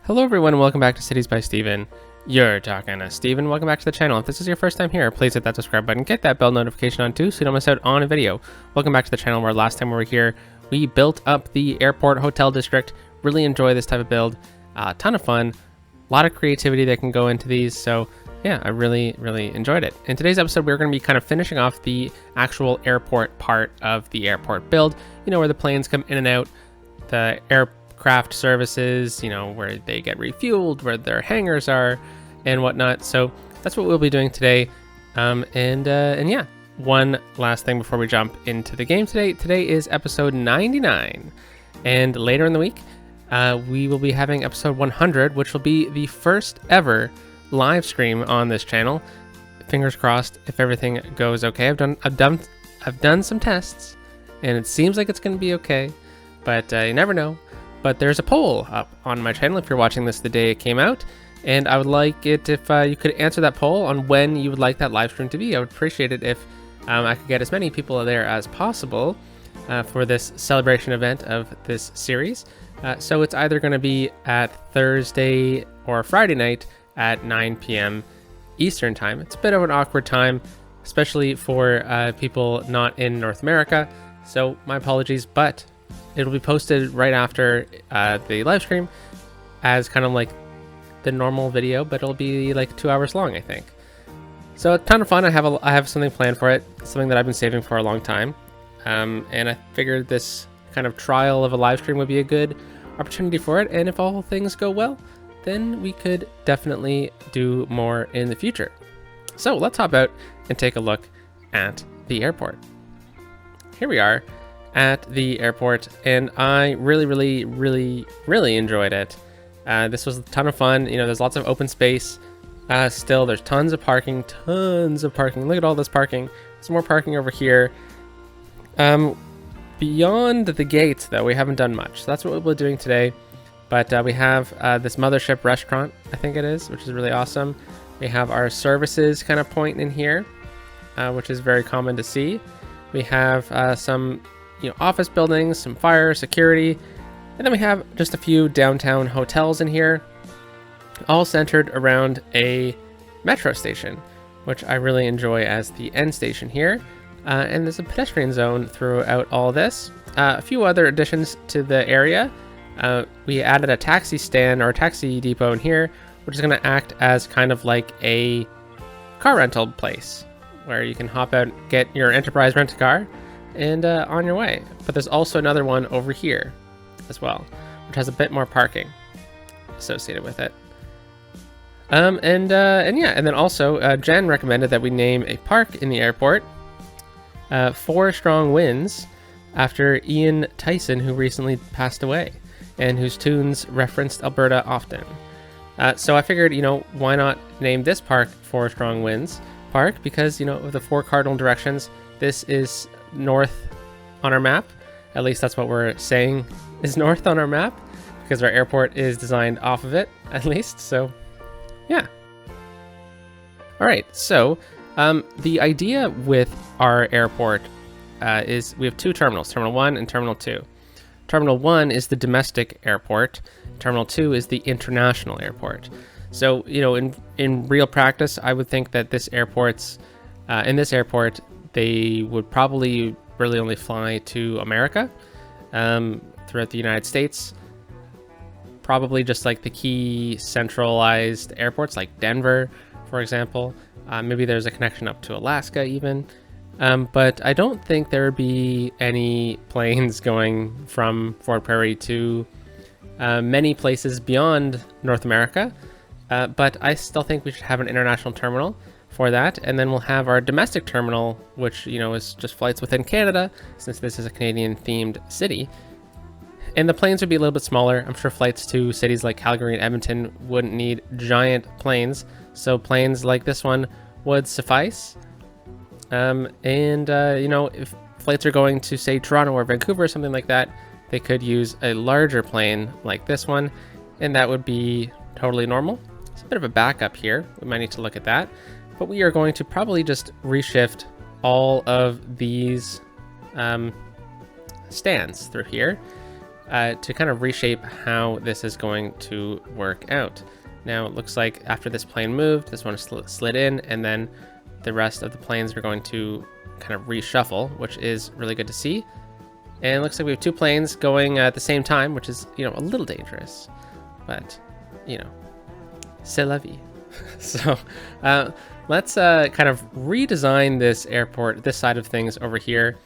Hello everyone and welcome back to Cities by Steven. You're talking to Steven. Welcome back to the channel. If this is your first time here, please hit that subscribe button, get that bell notification on too so you don't miss out on a video. Welcome back to the channel where last time we were here, we built up the airport hotel district. Really enjoy this type of build. Ton of fun. A lot of creativity that can go into these. So yeah, I really enjoyed it. In today's episode, we're going to be kind of finishing off the actual airport part of the airport build. You know, where the planes come in and out, the aircraft services, you know, where they get refueled, where their hangars are and whatnot. So that's what we'll be doing today. And yeah, one last thing before we jump into the game today. Today is episode 99. And later in the week, we will be having episode 100, which will be the first ever live stream on this channel. Fingers crossed if everything goes okay. I've done some tests and it seems like it's going to be okay, but you never know. But there's a poll up on my channel if you're watching this the day it came out, and I would like it if you could answer that poll on when you would like that live stream to be. I would appreciate it if I could get as many people there as possible for this celebration event of this series. So it's either going to be at Thursday or Friday night at 9 p.m. Eastern time. It's a bit of an awkward time, especially for people not in North America. So my apologies, but it'll be posted right after the live stream as kind of like the normal video, but it'll be like 2 hours long, I think. So a ton of fun. I have something planned for it, something that I've been saving for a long time. And I figured this kind of trial of a live stream would be a good opportunity for it. And if all things go well, then we could definitely do more in the future. So let's hop out and take a look at the airport. Here we are at the airport, and I really enjoyed it. This was a ton of fun. You know, there's lots of open space. Still, there's tons of parking. Look at all this parking. Some more parking over here. Beyond the gates, though, we haven't done much. So that's what we'll be doing today. But we have this mothership restaurant, I think it is, which is really awesome. We have our services kind of point in here, which is very common to see. We have some, office buildings, some fire, security, and then we have just a few downtown hotels in here, all centered around a metro station, which I really enjoy as the end station here. And there's a pedestrian zone throughout all this. A few other additions to the area. We added a taxi stand or a taxi depot in here, which is going to act as kind of like a car rental place where you can hop out, get your Enterprise rent-a-car, and on your way. But there's also another one over here as well, which has a bit more parking associated with it. And then also Jen recommended that we name a park in the airport 4 Strong Winds after Ian Tyson, who recently passed away and whose tunes referenced Alberta often. So I figured, why not name this park 4 Strong Winds Park? Because, of the 4 cardinal directions, this is north on our map. At least that's what we're saying is north on our map, because our airport is designed off of it, at least. So, yeah. All right, so the idea with our airport is we have 2 terminals, Terminal 1 and Terminal 2. Terminal 1 is the domestic airport. Terminal 2 is the international airport. So, in real practice, I would think that in this airport, they would probably really only fly to America throughout the United States. Probably just like the key centralized airports like Denver, for example. Maybe there's a connection up to Alaska even. But I don't think there would be any planes going from Fort Prairie to many places beyond North America. But I still think we should have an international terminal for that. And then we'll have our domestic terminal, which, is just flights within Canada, since this is a Canadian themed city. And the planes would be a little bit smaller. I'm sure flights to cities like Calgary and Edmonton wouldn't need giant planes. So planes like this one would suffice. If flights are going to, say, Toronto or Vancouver or something like that, they could use a larger plane like this one, and that would be totally normal. It's a bit of a backup here. We might need to look at that. But we are going to probably just reshift all of these stands through here. to kind of reshape how this is going to work out. Now it looks like after this plane moved, this one slid in, and then the rest of the planes are going to kind of reshuffle, which is really good to see. And it looks like we have two planes going at the same time, which is, a little dangerous, but, c'est la vie. So let's kind of redesign this airport, this side of things over here.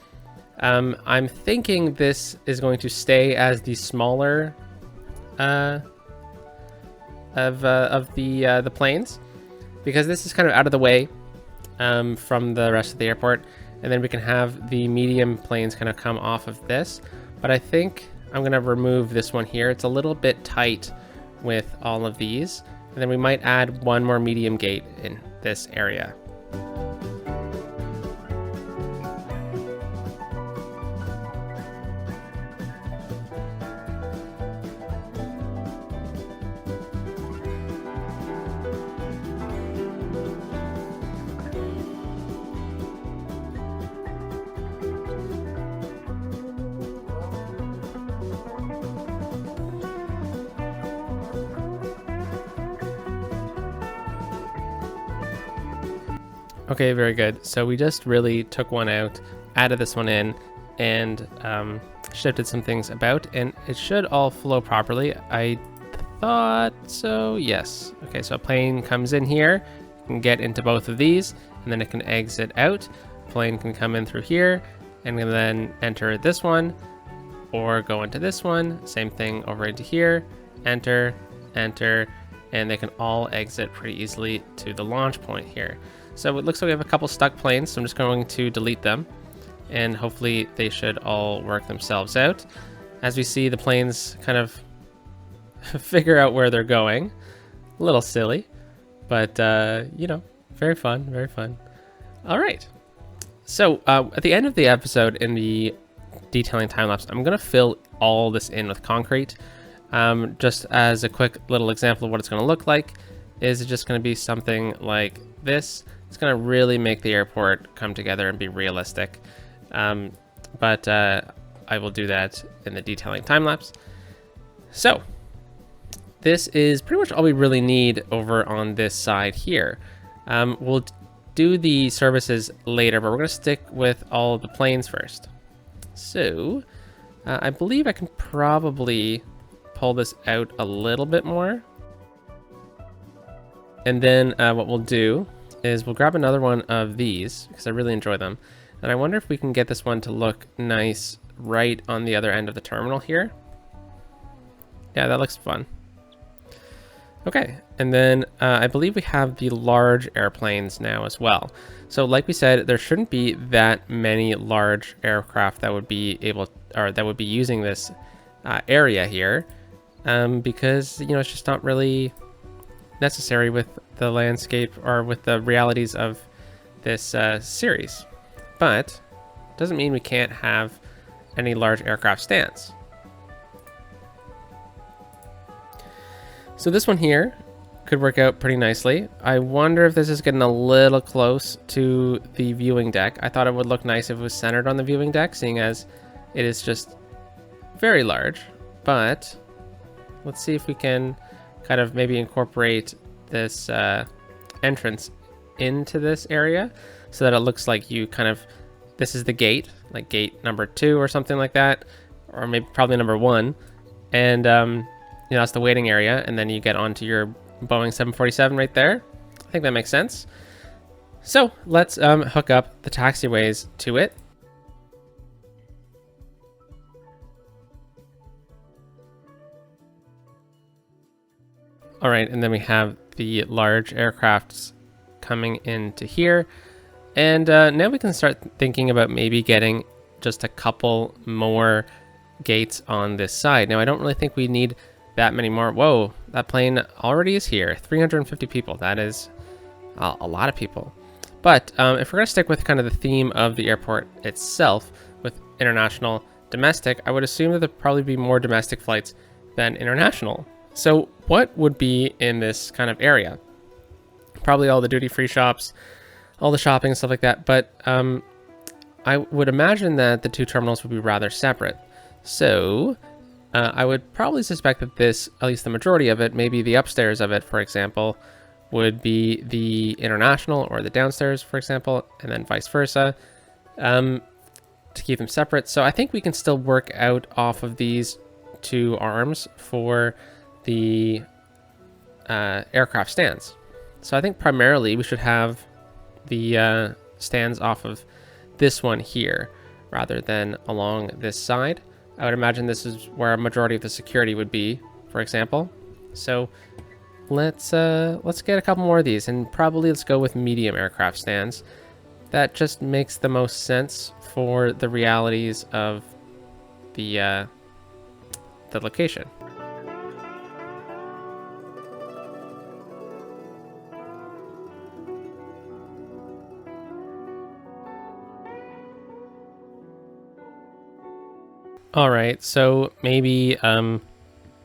I'm thinking this is going to stay as the smaller of the planes, because this is kind of out of the way from the rest of the airport, and then we can have the medium planes kind of come off of this. But I think I'm going to remove this one here. It's a little bit tight with all of these, and then we might add one more medium gate in this area. Okay, very good. So we just really took one out, added this one in, and shifted some things about, and it should all flow properly. I thought so, yes. Okay, so a plane comes in here, can get into both of these, and then it can exit out. Plane can come in through here, and then enter this one, or go into this one. Same thing over into here, enter, enter, and they can all exit pretty easily to the launch point here. So it looks like we have a couple stuck planes, so I'm just going to delete them, and hopefully they should all work themselves out. As we see, the planes kind of figure out where they're going. A little silly, but very fun, very fun. All right. So at the end of the episode, in the detailing time lapse, I'm going to fill all this in with concrete. Just as a quick little example of what it's going to look like, is it just going to be something like this. It's going to really make the airport come together and be realistic. But I will do that in the detailing time lapse. So this is pretty much all we really need over on this side here. We'll do the services later, but we're going to stick with all of the planes first. So I believe I can probably pull this out a little bit more. And then what we'll do is we'll grab another one of these, because I really enjoy them. And I wonder if we can get this one to look nice right on the other end of the terminal here. Yeah, that looks fun. Okay, and then I believe we have the large airplanes now as well. So like we said, there shouldn't be that many large aircraft that would be able, or that would be using this area here, because it's just not really necessary with the landscape or with the realities of this series. But doesn't mean we can't have any large aircraft stands. So this one here could work out pretty nicely. I wonder if this is getting a little close to the viewing deck. I thought it would look nice if it was centered on the viewing deck, seeing as it is just very large. But let's see if we can kind of maybe incorporate this entrance into this area so that it looks like you kind of, this is the gate, like gate number 2 or something like that, or maybe probably number 1, and that's the waiting area, and then you get onto your Boeing 747 right there. I think that makes sense. So let's hook up the taxiways to it. All right, and then we have the large aircrafts coming into here. And now we can start thinking about maybe getting just a couple more gates on this side. Now, I don't really think we need that many more. Whoa, that plane already is here. 350 people. That is a lot of people. But if we're going to stick with kind of the theme of the airport itself, with international, domestic, I would assume that there'd probably be more domestic flights than international. So what would be in this kind of area? Probably all the duty-free shops, all the shopping and stuff like that. But I would imagine that the two terminals would be rather separate. So I would probably suspect that this, at least the majority of it, maybe the upstairs of it, for example, would be the international or the downstairs, for example, and then vice versa, to keep them separate. So I think we can still work out off of these two arms for the aircraft stands. So I think primarily we should have the stands off of this one here rather than along this side. I would imagine this is where a majority of the security would be, for example. So let's get a couple more of these, and probably let's go with medium aircraft stands. That just makes the most sense for the realities of the location. All right, so maybe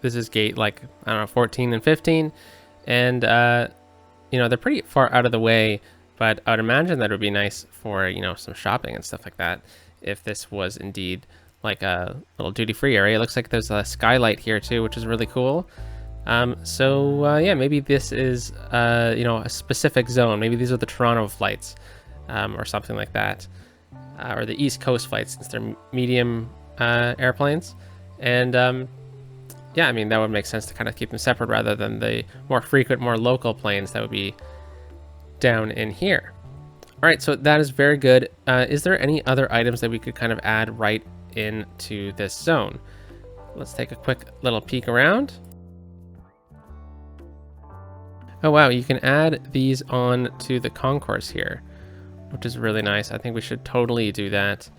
this is gate like, I don't know, 14 and 15, and you know, they're pretty far out of the way, but I would imagine that it would be nice for, you know, some shopping and stuff like that if this was indeed like a little duty-free area. It looks like there's a skylight here too, which is really cool. Yeah, maybe this is you know, a specific zone. Maybe these are the Toronto flights or something like that, or the East Coast flights, since they're medium airplanes. And yeah, I mean, that would make sense to kind of keep them separate rather than the more frequent, more local planes that would be down in here. All right, so that is very good. Is there any other items that we could kind of add right into this zone? Let's take a quick little peek around. Oh wow, you can add these on to the concourse here, which is really nice. I think we should totally do that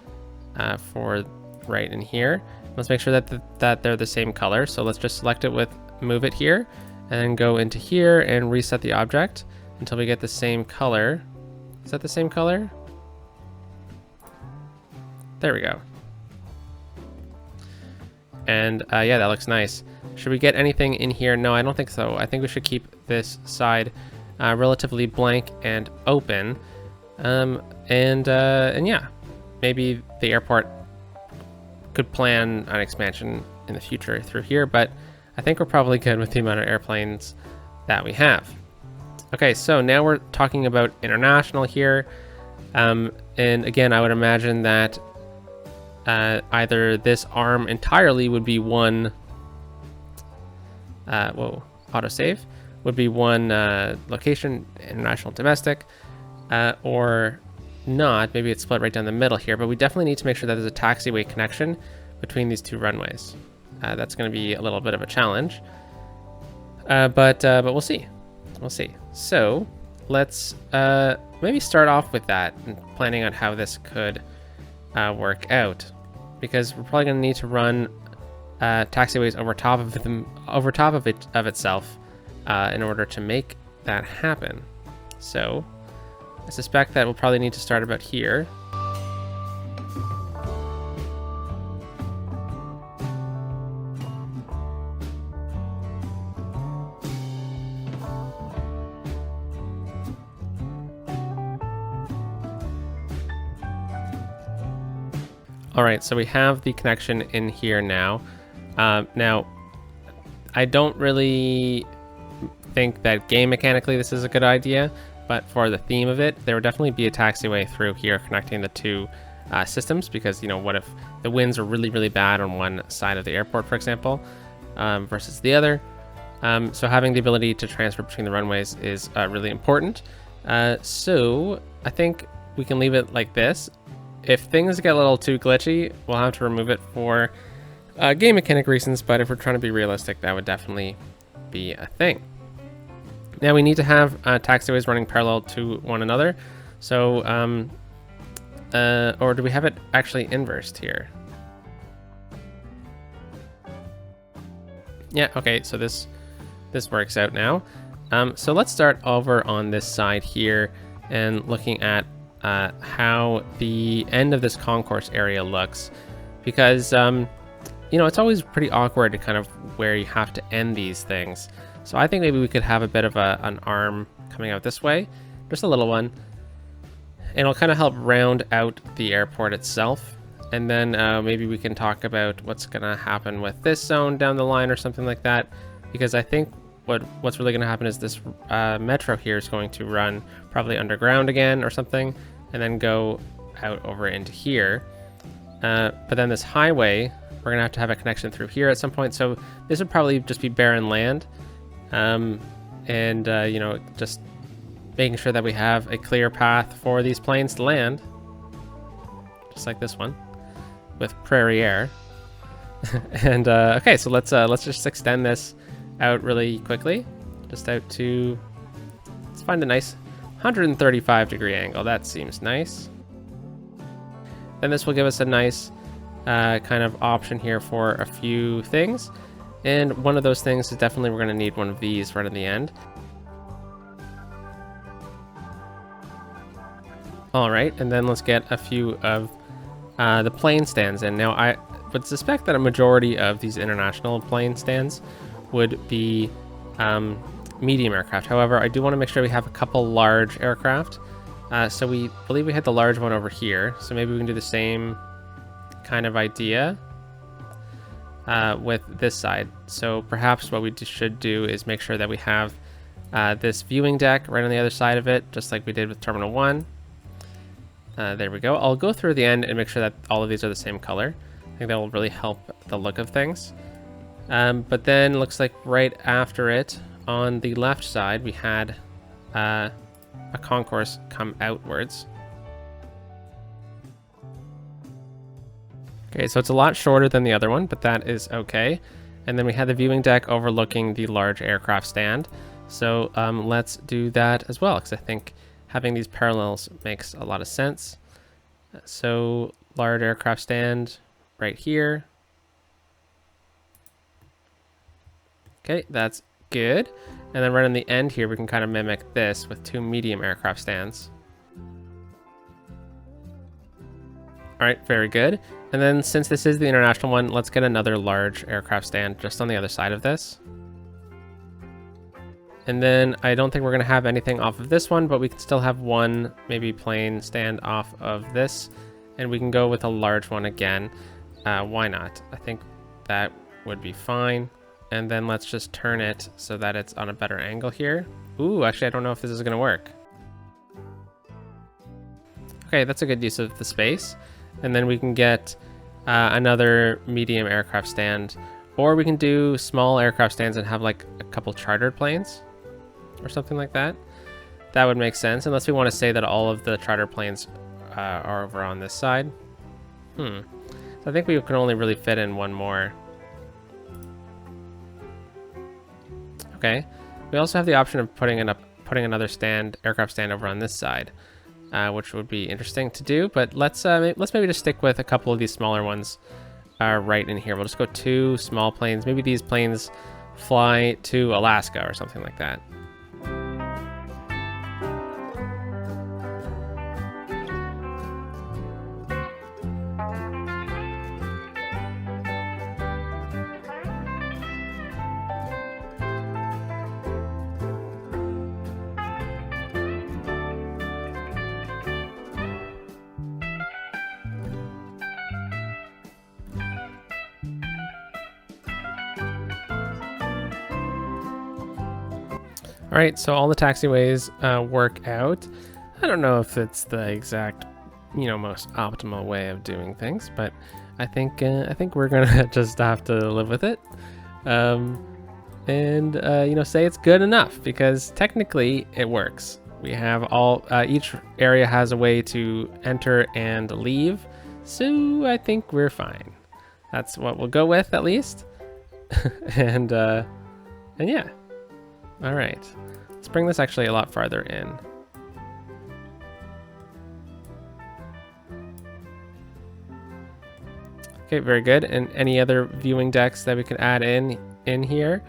for right in here. Let's make sure that they're the same color. So let's just select it with move it here and go into here and reset the object until we get the same color. Is that the same color? There we go. And yeah, that looks nice. Should we get anything in here? No, I don't think so. I think we should keep this side relatively blank and open. And yeah, maybe the airport could plan an expansion in the future through here, but I think we're probably good with the amount of airplanes that we have. Okay, so now we're talking about international here. And again, I would imagine that either this arm entirely would be one, autosave, would be one location, international, domestic, or not. Maybe it's split right down the middle here, but we definitely need to make sure that there's a taxiway connection between these two runways. That's going to be a little bit of a challenge, but we'll see. We'll see. So let's maybe start off with that and planning on how this could work out, because we're probably going to need to run taxiways over top of them, of itself, in order to make that happen. So I suspect that we'll probably need to start about here. All right, so we have the connection in here now. Now, I don't really think that game mechanically this is a good idea, but for the theme of it, there would definitely be a taxiway through here connecting the two systems, because, you know, what if the winds are really, really bad on one side of the airport, for example, versus the other? So having the ability to transfer between the runways is really important. So I think we can leave it like this. If things get a little too glitchy, we'll have to remove it for game mechanic reasons, but if we're trying to be realistic, that would definitely be a thing. Now we need to have taxiways running parallel to one another. So, or do we have it actually inversed here? Yeah, okay, so this works out now. So let's start over on this side here and looking at how the end of this concourse area looks, because you know, it's always pretty awkward to kind of where you have to end these things. So I think maybe we could have a bit of an arm coming out this way, just a little one, and it'll kind of help round out the airport itself. And then maybe we can talk about what's gonna happen with this zone down the line or something like that, because I think what's really gonna happen is this metro here is going to run probably underground again or something, and then go out over into here. But then this highway, we're gonna have to have a connection through here at some point. So this would probably just be barren land, and you know, just making sure that we have a clear path for these planes to land, just like this one with Prairie air. And okay, so let's just extend this out really quickly, just out to, let's find a nice 135-degree angle. That seems nice. Then this will give us a nice kind of option here for a few things, and one of those things is definitely we're going to need one of these right at the end. All right, and then let's get a few of the plane stands in. Now, I would suspect that a majority of these international plane stands would be medium aircraft. However, I do want to make sure we have a couple large aircraft. So we believe we had the large one over here. So maybe we can do the same kind of idea with this side. So perhaps what we should do is make sure that we have this viewing deck right on the other side of it, just like we did with Terminal 1. There we go. I'll go through the end and make sure that all of these are the same color. I think that will really help the look of things. But then looks like right after it, on the left side, we had a concourse come outwards. Okay, so it's a lot shorter than the other one, but that is okay. And then we had the viewing deck overlooking the large aircraft stand. So let's do that as well, because I think having these parallels makes a lot of sense. So large aircraft stand right here. Okay, that's good. And then right on the end here, we can kind of mimic this with two medium aircraft stands. All right, very good. And then since this is the international one, let's get another large aircraft stand just on the other side of this. And then I don't think we're gonna have anything off of this one, but we can still have one maybe plane stand off of this, and we can go with a large one again. Why not? I think that would be fine. And then let's just turn it so that it's on a better angle here. Ooh, actually, I don't know if this is gonna work. Okay, that's a good use of the space. And then we can get another medium aircraft stand, or we can do small aircraft stands and have like a couple chartered planes or something like that. That would make sense, unless we want to say that all of the charter planes are over on this side. So I think we can only really fit in one more. Okay. We also have the option of putting another aircraft stand over on this side, which would be interesting to do. But let's maybe just stick with a couple of these smaller ones right in here. We'll just go two small planes. Maybe these planes fly to Alaska or something like that. All right, so all the taxiways work out. I don't know if it's the exact, most optimal way of doing things, but I think we're gonna just have to live with it, and say it's good enough, because technically it works. We have each area has a way to enter and leave, so I think we're fine. That's what we'll go with, at least. and yeah. All right, let's bring this actually a lot farther in. Okay, very good. And any other viewing decks that we can add in here?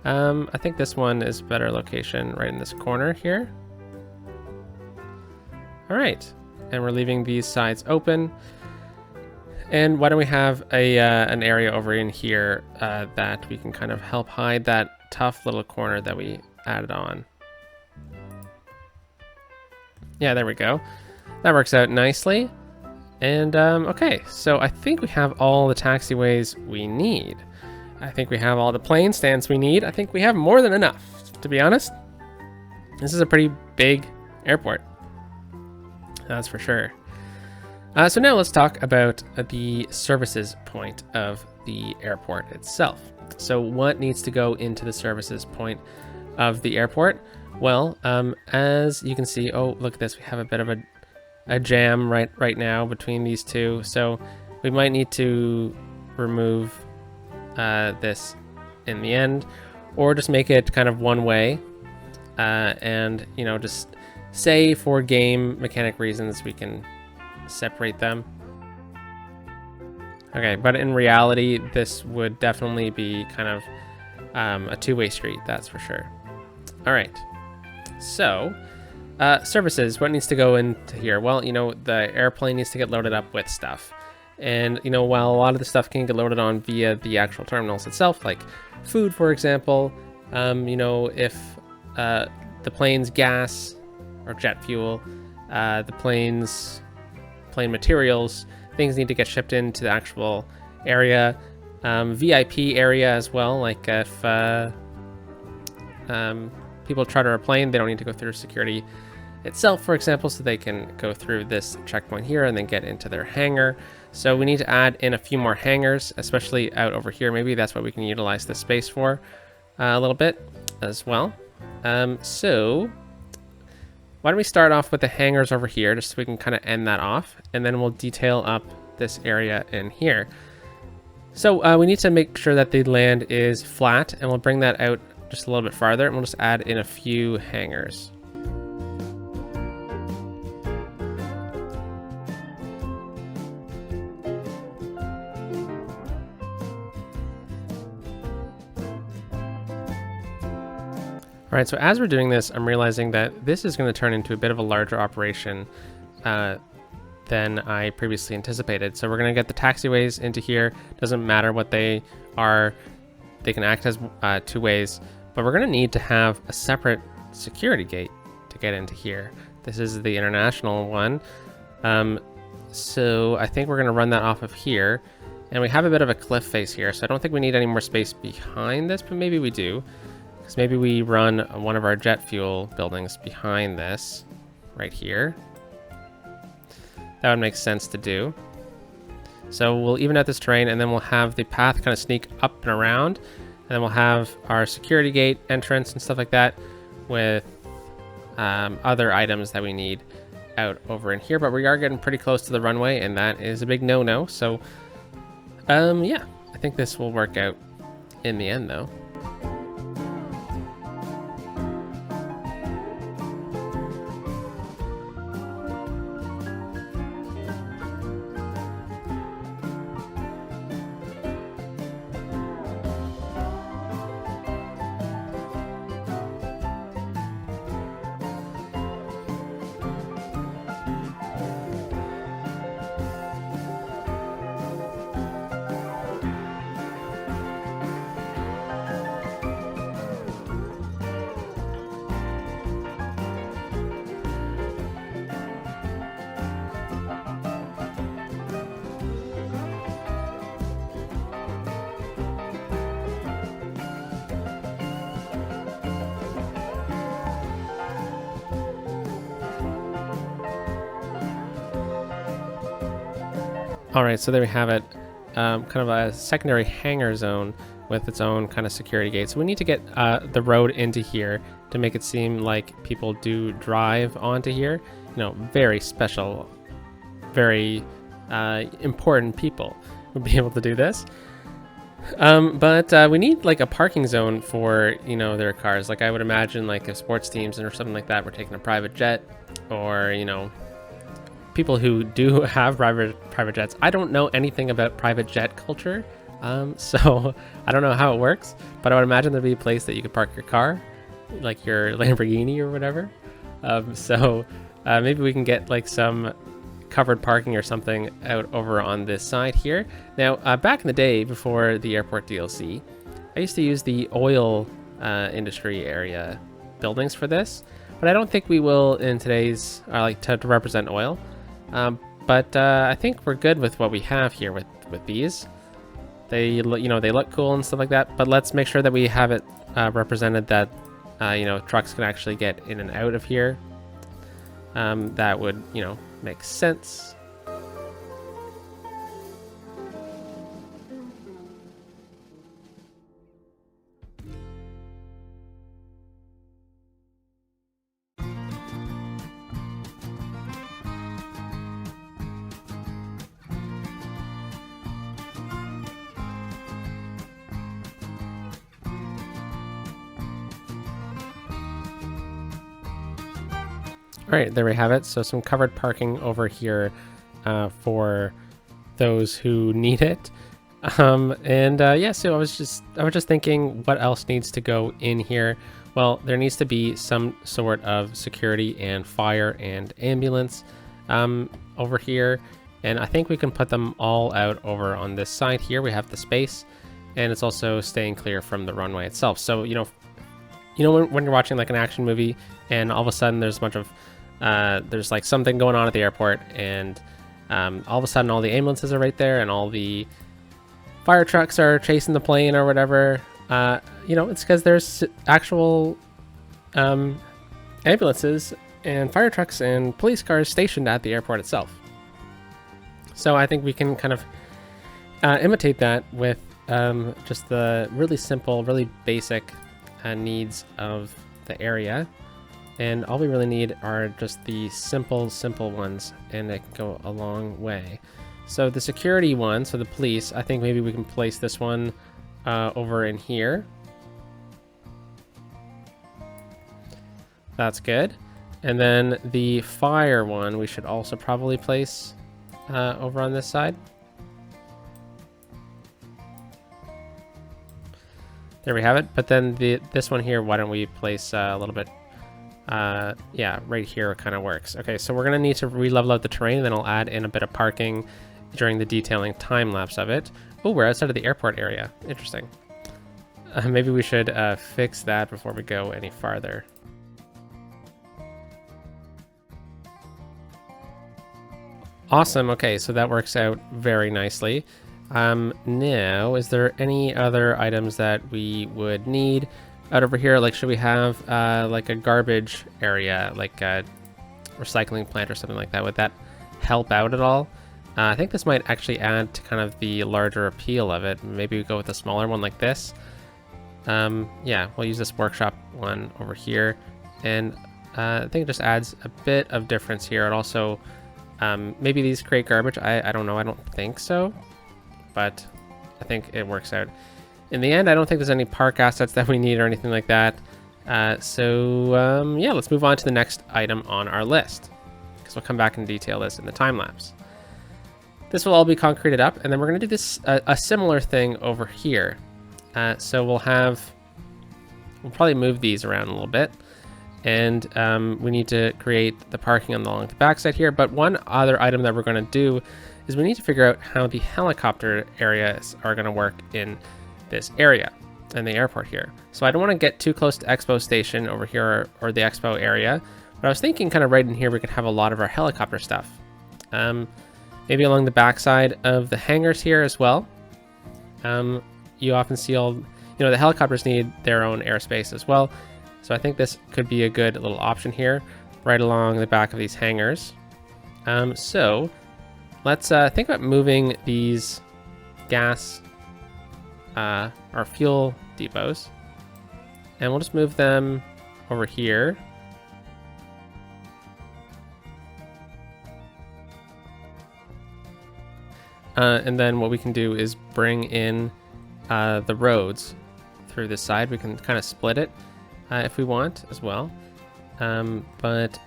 I think this one is a better location, right in this corner here. All right, and we're leaving these sides open. And why don't we have an area over in here that we can kind of help hide that tough little corner that we added on. Yeah, there we go. That works out nicely. And okay, so I think we have all the taxiways we need. I think we have all the plane stands we need. I think we have more than enough, to be honest. This is a pretty big airport. That's for sure. So now let's talk about the services point of the airport itself. So what needs to go into the services point of the airport? Well, as you can see, oh, look at this. We have a bit of a jam right now between these two. So we might need to remove this in the end, or just make it kind of one way. And, you know, just say for game mechanic reasons, we can separate them. Okay, but in reality, this would definitely be kind of a two-way street, that's for sure. All right, so services, what needs to go into here? Well, you know, the airplane needs to get loaded up with stuff. And, you know, while a lot of the stuff can get loaded on via the actual terminals itself, like food, for example, you know, if the plane's gas or jet fuel, the plane materials, things need to get shipped into the actual area, VIP area as well. Like if people charter a plane, they don't need to go through security itself, for example, so they can go through this checkpoint here and then get into their hangar. So we need to add in a few more hangars, especially out over here. Maybe that's what we can utilize this space for a little bit as well. So why don't we start off with the hangars over here, just so we can kind of end that off, and then we'll detail up this area in here. So we need to make sure that the land is flat, and we'll bring that out just a little bit farther, and we'll just add in a few hangars. All right, so as we're doing this, I'm realizing that this is going to turn into a bit of a larger operation than I previously anticipated. So we're going to get the taxiways into here. Doesn't matter what they are. They can act as two ways, but we're going to need to have a separate security gate to get into here. This is the international one. So I think we're going to run that off of here. And we have a bit of a cliff face here, so I don't think we need any more space behind this, but maybe we do. Because maybe we run one of our jet fuel buildings behind this, right here. That would make sense to do. So we'll even out this terrain, and then we'll have the path kind of sneak up and around. And then we'll have our security gate entrance and stuff like that with other items that we need out over in here. But we are getting pretty close to the runway, and that is a big no-no. So, yeah, I think this will work out in the end, though. All right, so there we have it. Kind of a secondary hangar zone with its own kind of security gate. So we need to get the road into here to make it seem like people do drive onto here. You know, very special, very important people would be able to do this. But we need like a parking zone for, you know, their cars. Like I would imagine like if sports teams or something like that were taking a private jet, or, you know, people who do have private jets. I don't know anything about private jet culture, so I don't know how it works, but I would imagine there'd be a place that you could park your car, like your Lamborghini or whatever. So maybe we can get like some covered parking or something out over on this side here. Now, back in the day before the airport DLC, I used to use the oil industry area buildings for this, but I don't think we will in today's, like to represent oil. but I think we're good with what we have here with these. They they look cool and stuff like that, but let's make sure that we have it represented that trucks can actually get in and out of here. That would make sense. All right, there we have it. So some covered parking over here for those who need it. Yeah, so I was just thinking, what else needs to go in here? Well, there needs to be some sort of security and fire and ambulance over here, and I think we can put them all out over on this side here. We have the space, and it's also staying clear from the runway itself. So when you're watching like an action movie, and all of a sudden there's a bunch of there's like something going on at the airport, and all of a sudden all the ambulances are right there and all the fire trucks are chasing the plane or whatever. It's because there's actual ambulances and fire trucks and police cars stationed at the airport itself. So I think we can kind of imitate that with just the really simple, really basic needs of the area. And all we really need are just the simple ones, and it can go a long way. So the security one, so the police, I think maybe we can place this one over in here. That's good. And then the fire one, we should also probably place over on this side. There we have it. But then this one here, why don't we place a little bit yeah, right here kind of works. Okay, so we're gonna need to re-level out the terrain, and then I'll add in a bit of parking during the detailing time lapse of it. Oh, we're outside of the airport area. Interesting. Maybe we should fix that before we go any farther. Awesome. Okay, so that works out very nicely. Now, is there any other items that we would need out over here? Like, should we have like a garbage area, like a recycling plant or something like that? Would that help out at all? I think this might actually add to kind of the larger appeal of it. Maybe we go with a smaller one like this. Yeah, we'll use this workshop one over here, and I think it just adds a bit of difference here. And also, maybe these create garbage. I don't know. I don't think so, but I think it works out. In the end, I don't think there's any park assets that we need or anything like that. Yeah, let's move on to the next item on our list, because we'll come back and detail this in the time lapse. This will all be concreted up, and then we're going to do this a similar thing over here. So we'll probably move these around a little bit, and we need to create the parking along the backside here. But one other item that we're going to do is we need to figure out how the helicopter areas are going to work in this area and the airport here. So I don't want to get too close to Expo Station over here or the Expo area, but I was thinking kind of right in here we could have a lot of our helicopter stuff. Maybe along the backside of the hangars here as well. You often see the helicopters need their own airspace as well. So I think this could be a good little option here, right along the back of these hangars. So let's think about moving these gas or fuel depots, and we'll just move them over here. And then what we can do is bring in the roads through this side. We can kind of split it if we want as well. But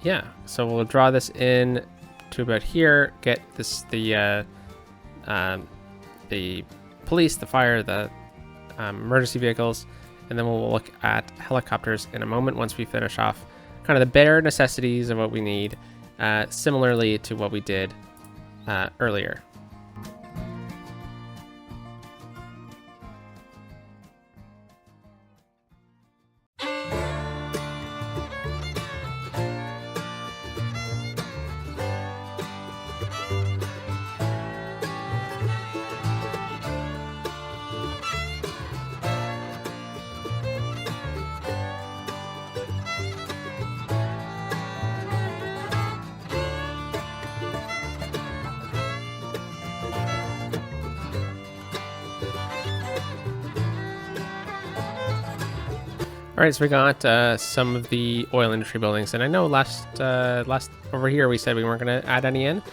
yeah, so we'll draw this in to about here, get this the police, the fire, the emergency vehicles, and then we'll look at helicopters in a moment once we finish off kind of the bare necessities of what we need, similarly to what we did earlier. All right, so we got some of the oil industry buildings, and I know last over here we said we weren't going to add any in,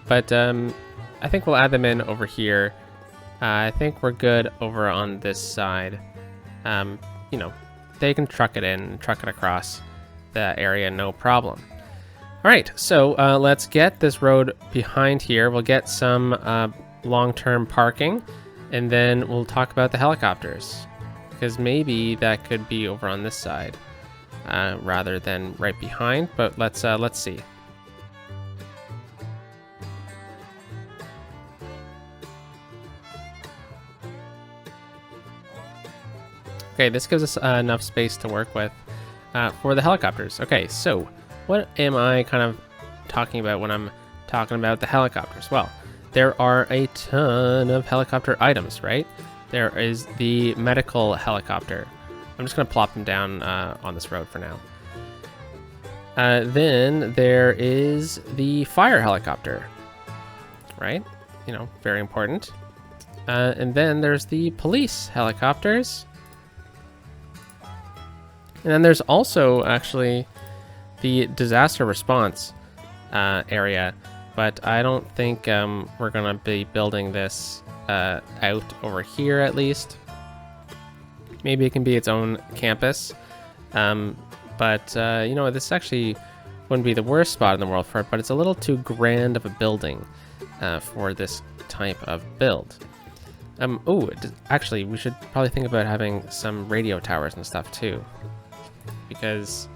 but I think we'll add them in over here. I think we're good over on this side. You know, they can truck it in, truck it across the area, no problem. All right, so let's get this road behind here. We'll get some long-term parking, and then we'll talk about the helicopters, because maybe that could be over on this side rather than right behind. But let's see. Okay, this gives us enough space to work with for the helicopters. Okay, so what am I kind of talking about when I'm talking about the helicopters? Well, there are a ton of helicopter items, right? There is the medical helicopter. I'm just going to plop them down on this road for now. Then there is the fire helicopter, right? You know, very important. And then there's the police helicopters. And then there's also actually the disaster response area, but I don't think we're going to be building this out over here at least. Maybe it can be its own campus, but you know, this actually wouldn't be the worst spot in the world for it, but it's a little too grand of a building for this type of build. Actually, we should probably think about having some radio towers and stuff too, because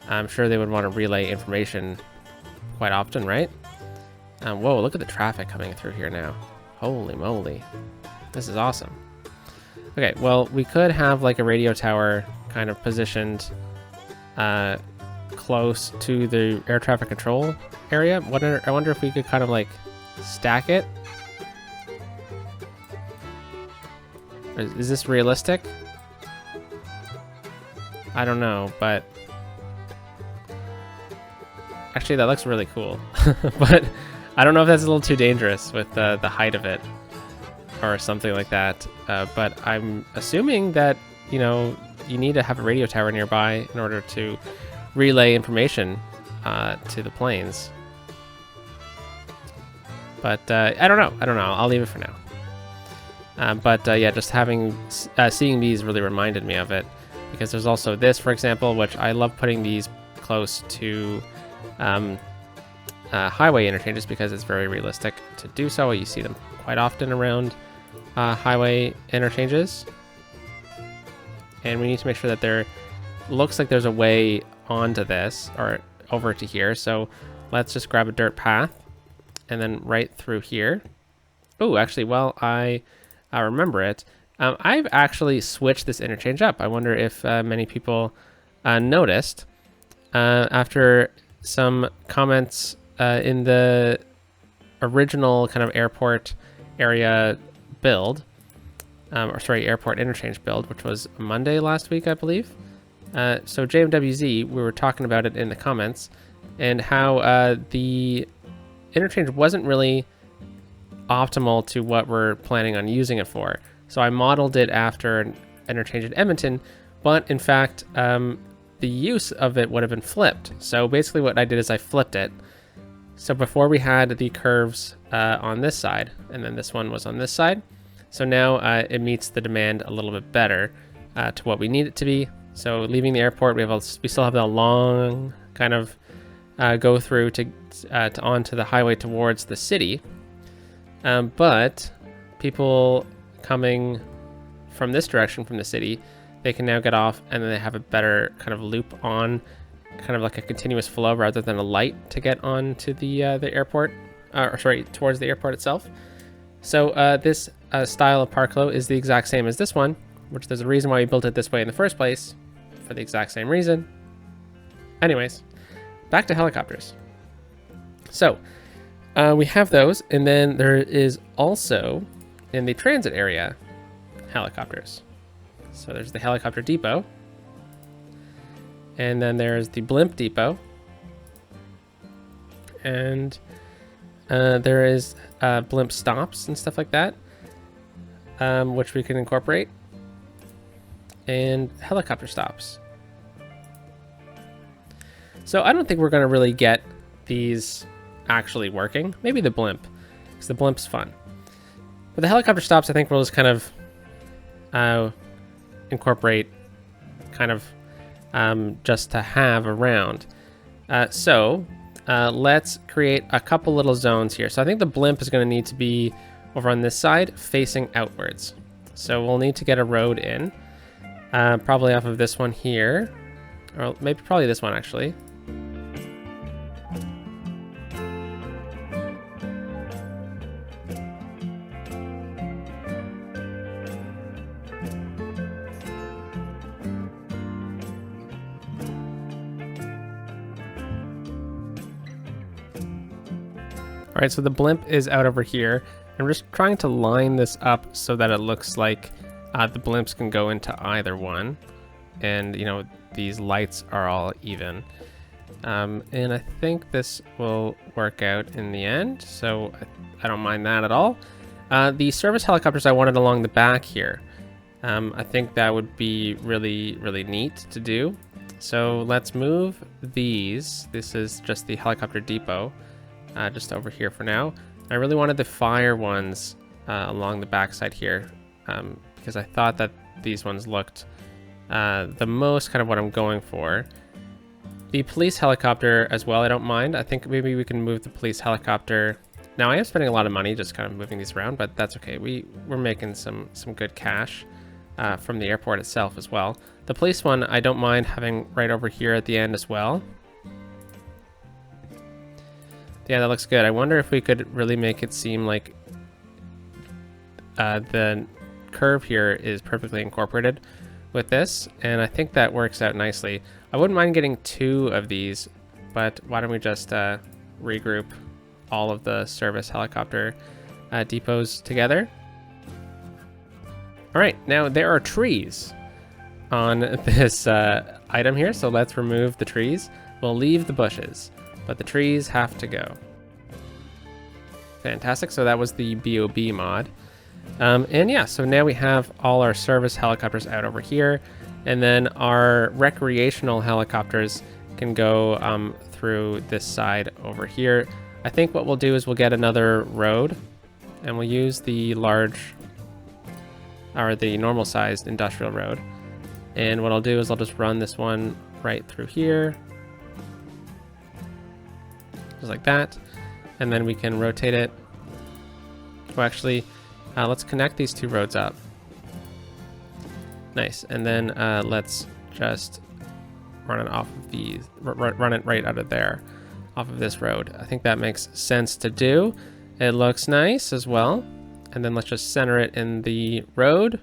I'm sure they would want to relay information quite often, right? Whoa, look at the traffic coming through here now. Holy moly. This is awesome. Okay, well, we could have like a radio tower kind of positioned close to the air traffic control area. I wonder if we could kind of like stack it. Is this realistic? I don't know, but actually that looks really cool. But I don't know if that's a little too dangerous with the height of it or something like that. But I'm assuming that, you know, you need to have a radio tower nearby in order to relay information to the planes. But I don't know. I'll leave it for now. But yeah, just seeing these really reminded me of it, because there's also this, for example, which I love putting these close to highway interchanges because it's very realistic to do so. You see them quite often around highway interchanges, and we need to make sure that there looks like there's a way onto this or over to here. So let's just grab a dirt path and then right through here. Oh, actually, well, I remember it. I've actually switched this interchange up. I wonder if many people noticed after some comments in the original kind of airport area build, airport interchange build, which was Monday last week, I believe. So JMWZ, we were talking about it in the comments, and how the interchange wasn't really optimal to what we're planning on using it for. So I modeled it after an interchange in Edmonton, but in fact, the use of it would have been flipped. So basically what I did is I flipped it. So before we had the curves on this side, and then this one was on this side. So now it meets the demand a little bit better to what we need it to be. So leaving the airport, we still have the long kind of go through to onto the highway towards the city. But people coming from this direction from the city, they can now get off, and then they have a better kind of loop on, kind of like a continuous flow rather than a light to get on to the airport, towards the airport itself. So this style of parklow is the exact same as this one, which there's a reason why we built it this way in the first place, for the exact same reason. Anyways, back to helicopters. So we have those, and then there is also in the transit area helicopters. So there's the helicopter depot, and then there's the blimp depot, and there is blimp stops and stuff like that, which we can incorporate. and helicopter stops. So I don't think we're going to really get these actually working. Maybe the blimp, because the blimp's fun. But the helicopter stops, I think we'll just kind of incorporate kind of just to have around. So let's create a couple little zones here. So I think the blimp is going to need to be over on this side facing outwards. So we'll need to get a road in, probably off of this one here, or maybe probably this one actually. All right, so the blimp is out over here. I'm just trying to line this up so that it looks like the blimps can go into either one. And, you know, these lights are all even. And I think this will work out in the end, so I don't mind that at all. The service helicopters I wanted along the back here. I think that would be really, really neat to do. So let's move these. This is just the helicopter depot. Just over here for now. I really wanted the fire ones along the backside here because I thought that these ones looked the most kind of what I'm going for. The police helicopter as well, I don't mind. I think maybe we can move the police helicopter. Now I am spending a lot of money just kind of moving these around, but that's okay. We're making some good cash from the airport itself as well. The police one I don't mind having right over here at the end as well. Yeah, that looks good. I wonder if we could really make it seem like the curve here is perfectly incorporated with this, and I think that works out nicely. I wouldn't mind getting 2 of these, but why don't we just regroup all of the service helicopter depots together. All right, now there are trees on this item here, so let's remove the trees. We'll leave the bushes, but the trees have to go. Fantastic, so that was the BOB mod. And yeah, so now we have all our service helicopters out over here, and then our recreational helicopters can go through this side over here. I think what we'll do is we'll get another road, and we'll use the large, or the normal sized industrial road. And what I'll do is I'll just run this one right through here, just like that, and then we can rotate it. Well, actually, let's connect these 2 roads up. Nice, and then let's just run it off of these, run it right out of there, off of this road. I think that makes sense to do. It looks nice as well. And then let's just center it in the road,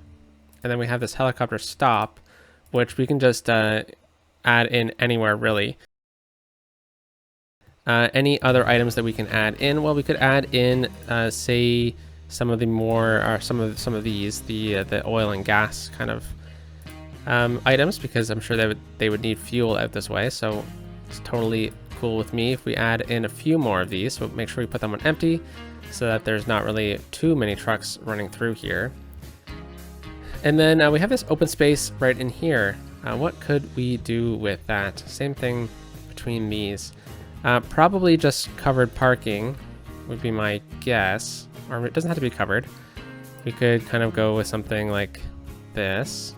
and then we have this helicopter stop, which we can just add in anywhere really. Any other items that we can add in? Well, we could add in, say, some of the more, or some of these, the oil and gas kind of items, because I'm sure they would need fuel out this way. So it's totally cool with me if we add in a few more of these. So make sure we put them on empty, so that there's not really too many trucks running through here. And then we have this open space right in here. What could we do with that? Same thing between these. Probably just covered parking would be my guess, or it doesn't have to be covered. We could kind of go with something like this.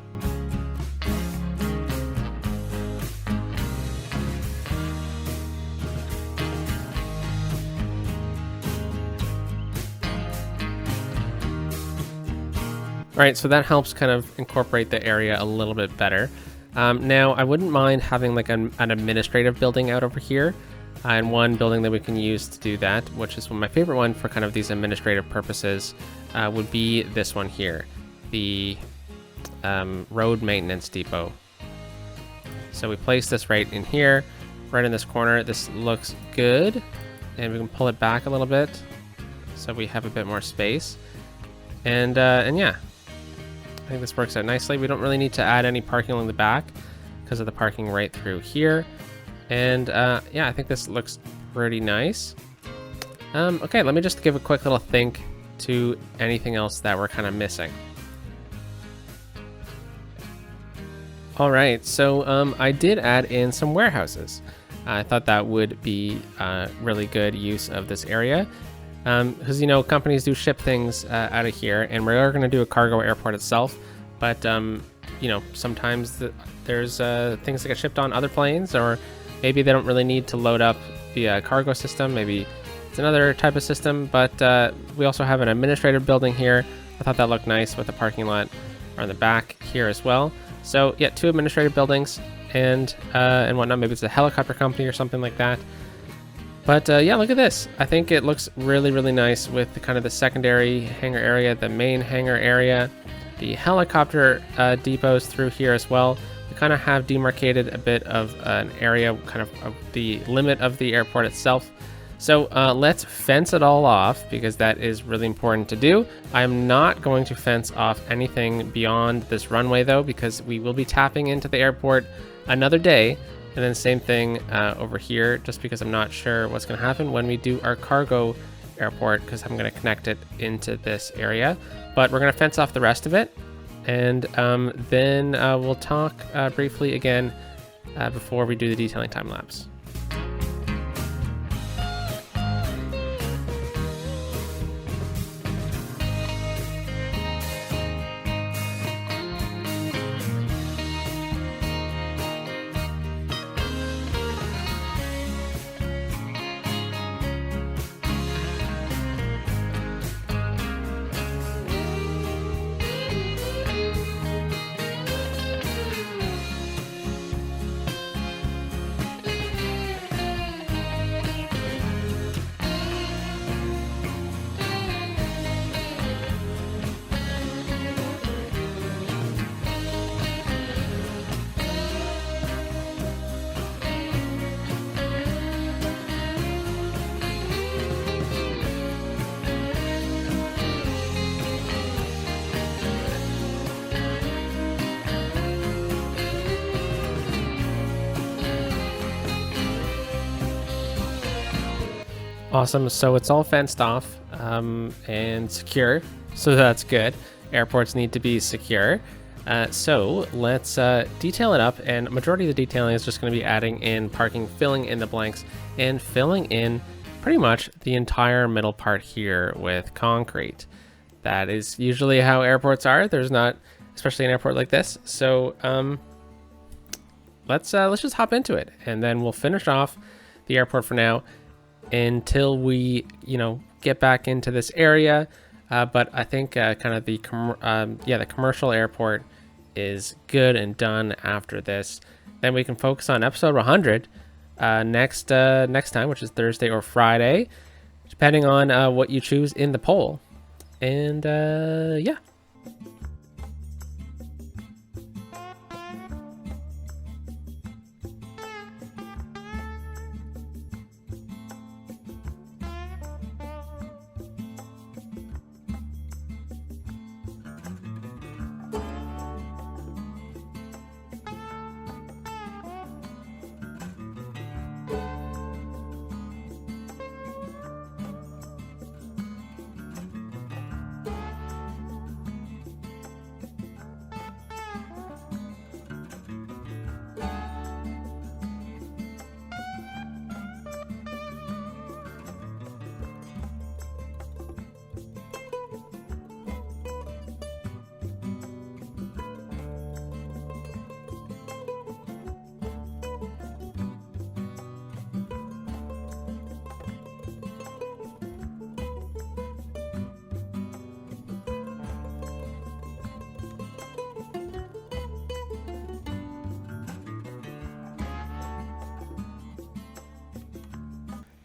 All right, so that helps kind of incorporate the area a little bit better. Now, I wouldn't mind having like an administrative building out over here. And one building that we can use to do that, which is my favorite one for kind of these administrative purposes, would be this one here, the road maintenance depot. So we place this right in here, right in this corner. This looks good, and we can pull it back a little bit so we have a bit more space. And yeah, I think this works out nicely. We don't really need to add any parking along the back because of the parking right through here. And yeah, I think this looks pretty nice. Okay, let me just give a quick little think to anything else that we're kind of missing. All right, so I did add in some warehouses. I thought that would be really good use of this area because companies do ship things out of here, and we are going to do a cargo airport itself. But sometimes there's things that get shipped on other planes, or maybe they don't really need to load up the cargo system. Maybe it's another type of system. But we also have an administrative building here. I thought that looked nice with the parking lot on the back here as well. So yeah, 2 administrative buildings and whatnot. Maybe it's a helicopter company or something like that. But yeah, look at this. I think it looks really, really nice with the kind of the secondary hangar area, the main hangar area, the helicopter depots through here as well. We kind of have demarcated a bit of an area, kind of the limit of the airport itself. So let's fence it all off because that is really important to do. I'm not going to fence off anything beyond this runway though, because we will be tapping into the airport another day. And then same thing over here, just because I'm not sure what's going to happen when we do our cargo airport, because I'm going to connect it into this area. But we're going to fence off the rest of it. And then we'll talk briefly again before we do the detailing time lapse. Awesome. So it's all fenced off and secure. So that's good. Airports need to be secure. So let's detail it up. And majority of the detailing is just going to be adding in parking, filling in the blanks, and filling in pretty much the entire middle part here with concrete. That is usually how airports are. There's not, especially an airport like this. So let's just hop into it, and then we'll finish off the airport for now until we get back into this area. But I think kind of the commercial airport is good and done after this. Then we can focus on episode 100 next time, which is Thursday or Friday, depending on what you choose in the poll. And yeah.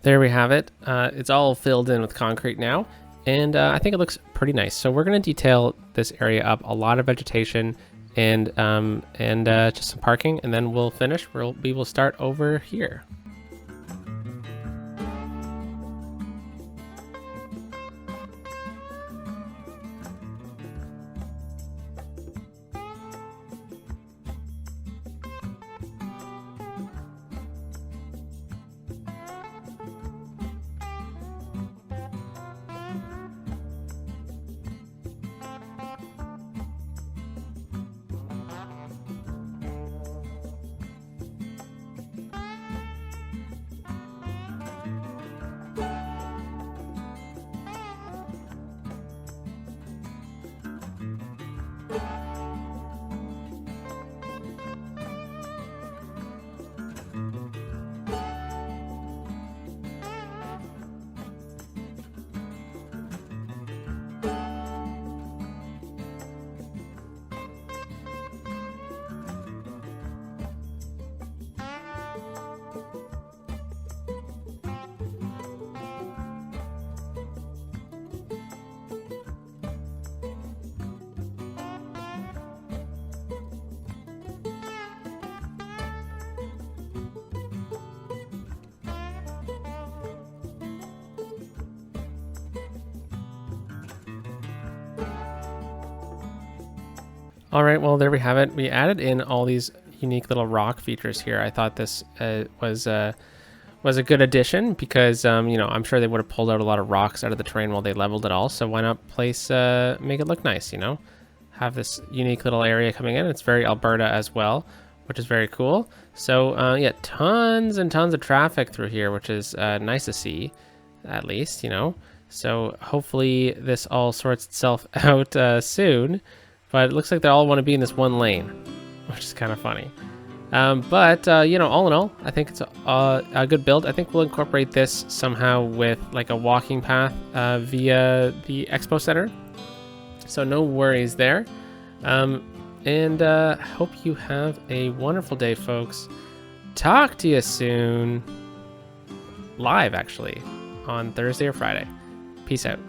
There we have it. It's all filled in with concrete now, and I think it looks pretty nice. So we're going to detail this area up, a lot of vegetation and just some parking, and then we'll finish. We will start over here. All right, well, there we have it. We added in all these unique little rock features here. I thought this was a good addition because, you know, I'm sure they would have pulled out a lot of rocks out of the terrain while they leveled it all. So why not make it look nice, you know? Have this unique little area coming in. It's very Alberta as well, which is very cool. So yeah, tons and tons of traffic through here, which is nice to see, at least, you know. So hopefully this all sorts itself out soon. But it looks like they all want to be in this one lane, which is kind of funny. But you know, all in all, I think it's a good build. I think we'll incorporate this somehow with like a walking path via the Expo Center. So no worries there. And hope you have a wonderful day, folks. Talk to you soon. Live, actually, on Thursday or Friday. Peace out.